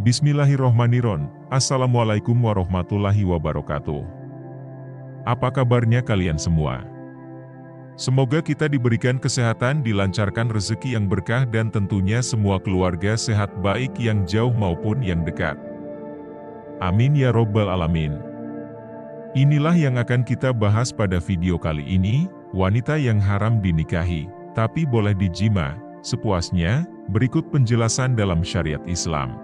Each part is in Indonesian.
Bismillahirrohmanirrohim. Assalamualaikum warahmatullahi wabarakatuh. Apa kabarnya kalian semua? Semoga kita diberikan kesehatan, dilancarkan rezeki yang berkah, dan tentunya semua keluarga sehat baik yang jauh maupun yang dekat. Amin ya robbal alamin. Inilah yang akan kita bahas pada video kali ini, wanita yang haram dinikahi, tapi boleh dijima sepuasnya. Berikut penjelasan dalam syariat Islam.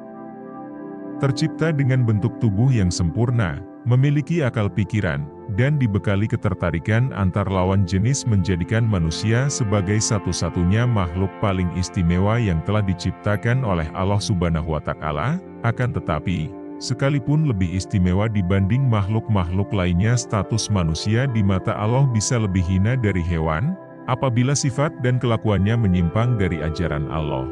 Tercipta dengan bentuk tubuh yang sempurna, memiliki akal pikiran, dan dibekali ketertarikan antar lawan jenis menjadikan manusia sebagai satu-satunya makhluk paling istimewa yang telah diciptakan oleh Allah Subhanahu wa Ta'ala. Akan tetapi, sekalipun lebih istimewa dibanding makhluk-makhluk lainnya, status manusia di mata Allah bisa lebih hina dari hewan, apabila sifat dan kelakuannya menyimpang dari ajaran Allah.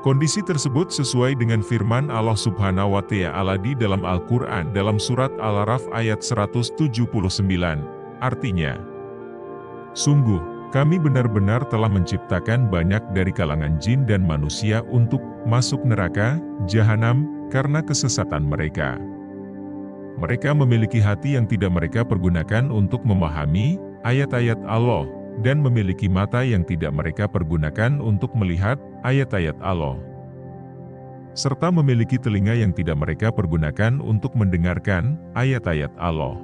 Kondisi tersebut sesuai dengan firman Allah Subhanahu wa Ta'ala di dalam Al-Quran dalam surat Al-A'raf ayat 179. Artinya, sungguh, kami benar-benar telah menciptakan banyak dari kalangan jin dan manusia untuk masuk neraka, jahanam, karena kesesatan mereka. Mereka memiliki hati yang tidak mereka pergunakan untuk memahami ayat-ayat Allah, dan memiliki mata yang tidak mereka pergunakan untuk melihat ayat-ayat Allah, serta memiliki telinga yang tidak mereka pergunakan untuk mendengarkan ayat-ayat Allah.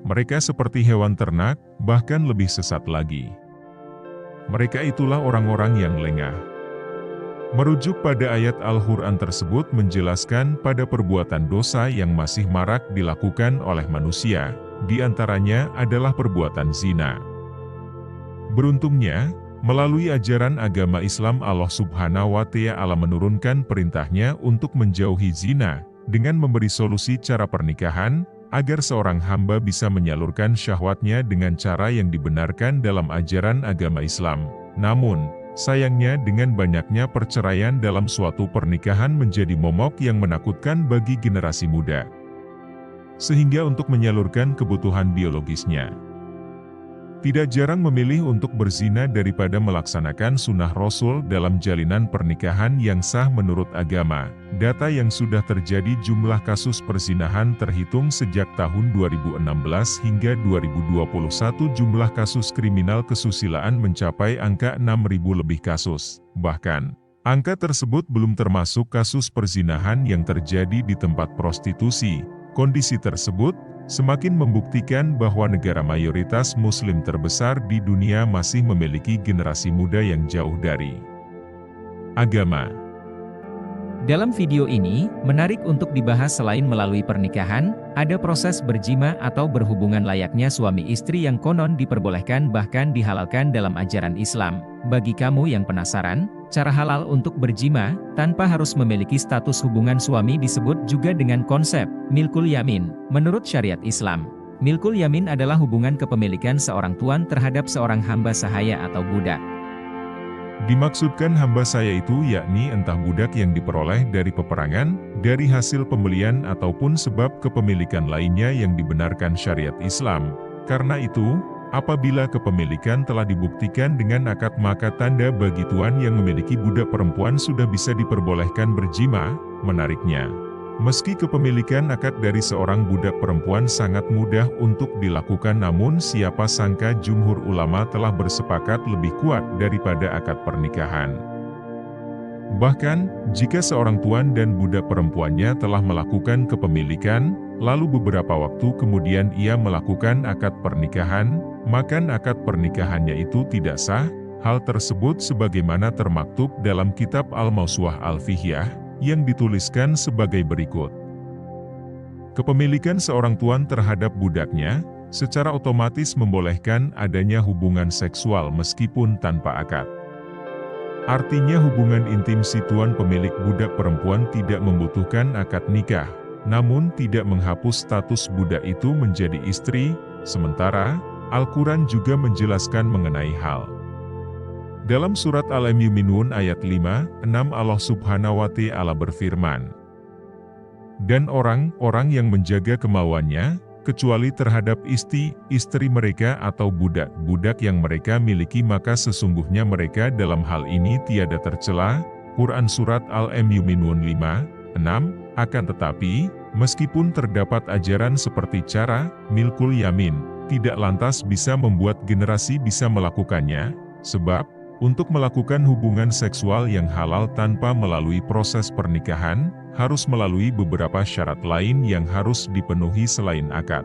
Mereka seperti hewan ternak, bahkan lebih sesat lagi. Mereka itulah orang-orang yang lengah. Merujuk pada ayat Al-Quran tersebut menjelaskan pada perbuatan dosa yang masih marak dilakukan oleh manusia, di antaranya adalah perbuatan zina. Beruntungnya, melalui ajaran agama Islam Allah Subhanahu wa Ta'ala menurunkan perintahnya untuk menjauhi zina, dengan memberi solusi cara pernikahan, agar seorang hamba bisa menyalurkan syahwatnya dengan cara yang dibenarkan dalam ajaran agama Islam. Namun, sayangnya dengan banyaknya perceraian dalam suatu pernikahan menjadi momok yang menakutkan bagi generasi muda. Sehingga untuk menyalurkan kebutuhan biologisnya, tidak jarang memilih untuk berzina daripada melaksanakan sunnah Rasul dalam jalinan pernikahan yang sah menurut agama. Data yang sudah terjadi jumlah kasus perzinahan terhitung sejak tahun 2016 hingga 2021 jumlah kasus kriminal kesusilaan mencapai angka 6.000 lebih kasus. Bahkan, angka tersebut belum termasuk kasus perzinahan yang terjadi di tempat prostitusi. Kondisi tersebut semakin membuktikan bahwa negara mayoritas muslim terbesar di dunia masih memiliki generasi muda yang jauh dari agama. Dalam video ini, menarik untuk dibahas selain melalui pernikahan, ada proses berjima atau berhubungan layaknya suami istri yang konon diperbolehkan bahkan dihalalkan dalam ajaran Islam. Bagi kamu yang penasaran, cara halal untuk berjima, tanpa harus memiliki status hubungan suami disebut juga dengan konsep milkul yamin. Menurut syariat Islam, milkul yamin adalah hubungan kepemilikan seorang tuan terhadap seorang hamba sahaya atau budak. Dimaksudkan hamba saya itu yakni entah budak yang diperoleh dari peperangan, dari hasil pembelian ataupun sebab kepemilikan lainnya yang dibenarkan syariat Islam. Karena itu, apabila kepemilikan telah dibuktikan dengan akad, maka tanda bagi tuan yang memiliki budak perempuan sudah bisa diperbolehkan berjima. Menariknya, meski kepemilikan akad dari seorang budak perempuan sangat mudah untuk dilakukan, namun siapa sangka jumhur ulama telah bersepakat lebih kuat daripada akad pernikahan. Bahkan, jika seorang tuan dan budak perempuannya telah melakukan kepemilikan, lalu beberapa waktu kemudian ia melakukan akad pernikahan, maka akad pernikahannya itu tidak sah. Hal tersebut sebagaimana termaktub dalam kitab Al-Mawsu'ah Al-Fiqhiyah, yang dituliskan sebagai berikut. Kepemilikan seorang tuan terhadap budaknya, secara otomatis membolehkan adanya hubungan seksual meskipun tanpa akad. Artinya hubungan intim si tuan pemilik budak perempuan tidak membutuhkan akad nikah, namun tidak menghapus status budak itu menjadi istri. Sementara, Al-Quran juga menjelaskan mengenai hal. Dalam surat Al-Mu'minun ayat 5-6 Allah Subhanahu wa Ta'ala berfirman, "Dan orang-orang yang menjaga kemauannya, kecuali terhadap istri mereka atau budak-budak yang mereka miliki, maka sesungguhnya mereka dalam hal ini tiada tercela, Quran Surat Al-Mu'minun 5:6, akan tetapi, meskipun terdapat ajaran seperti cara milkul yamin, tidak lantas bisa membuat generasi bisa melakukannya, sebab, untuk melakukan hubungan seksual yang halal tanpa melalui proses pernikahan, harus melalui beberapa syarat lain yang harus dipenuhi selain akad.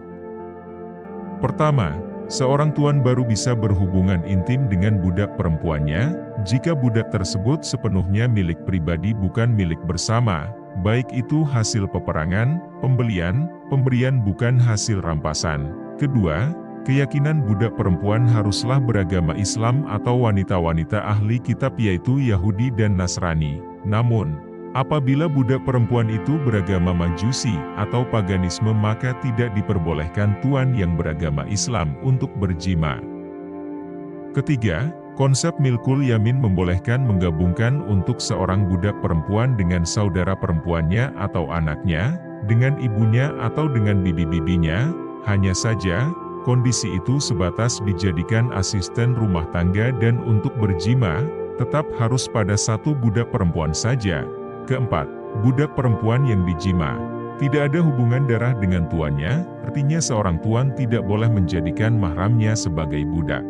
Pertama, seorang tuan baru bisa berhubungan intim dengan budak perempuannya, jika budak tersebut sepenuhnya milik pribadi bukan milik bersama, baik itu hasil peperangan, pemberian bukan hasil rampasan. Kedua, keyakinan budak perempuan haruslah beragama Islam atau wanita-wanita ahli kitab yaitu Yahudi dan Nasrani. Namun, apabila budak perempuan itu beragama Majusi atau paganisme maka tidak diperbolehkan tuan yang beragama Islam untuk berjima. Ketiga, konsep milkul yamin membolehkan menggabungkan untuk seorang budak perempuan dengan saudara perempuannya atau anaknya, dengan ibunya atau dengan bibi-bibinya, hanya saja, kondisi itu sebatas dijadikan asisten rumah tangga dan untuk berjima, tetap harus pada satu budak perempuan saja. Keempat, budak perempuan yang dijima tidak ada hubungan darah dengan tuannya, artinya seorang tuan tidak boleh menjadikan mahramnya sebagai budak.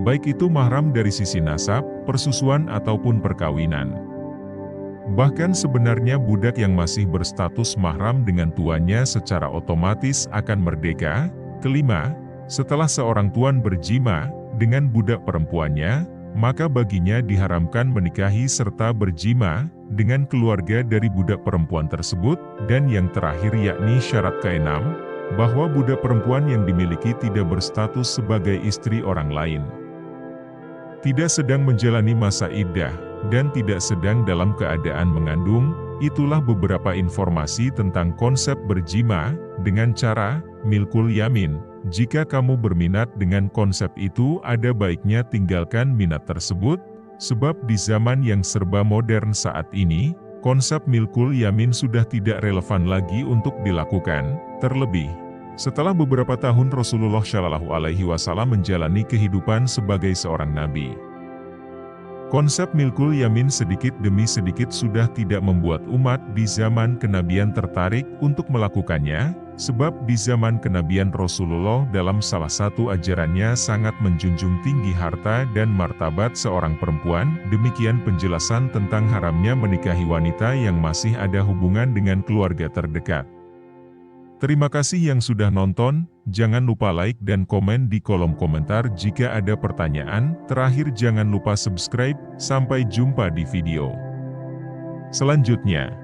Baik itu mahram dari sisi nasab, persusuan ataupun perkawinan. Bahkan sebenarnya budak yang masih berstatus mahram dengan tuannya secara otomatis akan merdeka. Kelima, setelah seorang tuan berjima dengan budak perempuannya, maka baginya diharamkan menikahi serta berjima dengan keluarga dari budak perempuan tersebut, dan yang terakhir yakni syarat keenam, bahwa budak perempuan yang dimiliki tidak berstatus sebagai istri orang lain, tidak sedang menjalani masa iddah, dan tidak sedang dalam keadaan mengandung. Itulah beberapa informasi tentang konsep berjima dengan cara milkul yamin. Jika kamu berminat dengan konsep itu, ada baiknya tinggalkan minat tersebut, sebab di zaman yang serba modern saat ini, konsep milkul yamin sudah tidak relevan lagi untuk dilakukan, terlebih setelah beberapa tahun Rasulullah Shallallahu Alaihi Wasallam menjalani kehidupan sebagai seorang nabi. Konsep milkul yamin sedikit demi sedikit sudah tidak membuat umat di zaman kenabian tertarik untuk melakukannya, sebab di zaman kenabian Rasulullah dalam salah satu ajarannya sangat menjunjung tinggi harta dan martabat seorang perempuan. Demikian penjelasan tentang haramnya menikahi wanita yang masih ada hubungan dengan keluarga terdekat. Terima kasih yang sudah nonton, jangan lupa like dan komen di kolom komentar jika ada pertanyaan. Terakhir jangan lupa subscribe, sampai jumpa di video selanjutnya.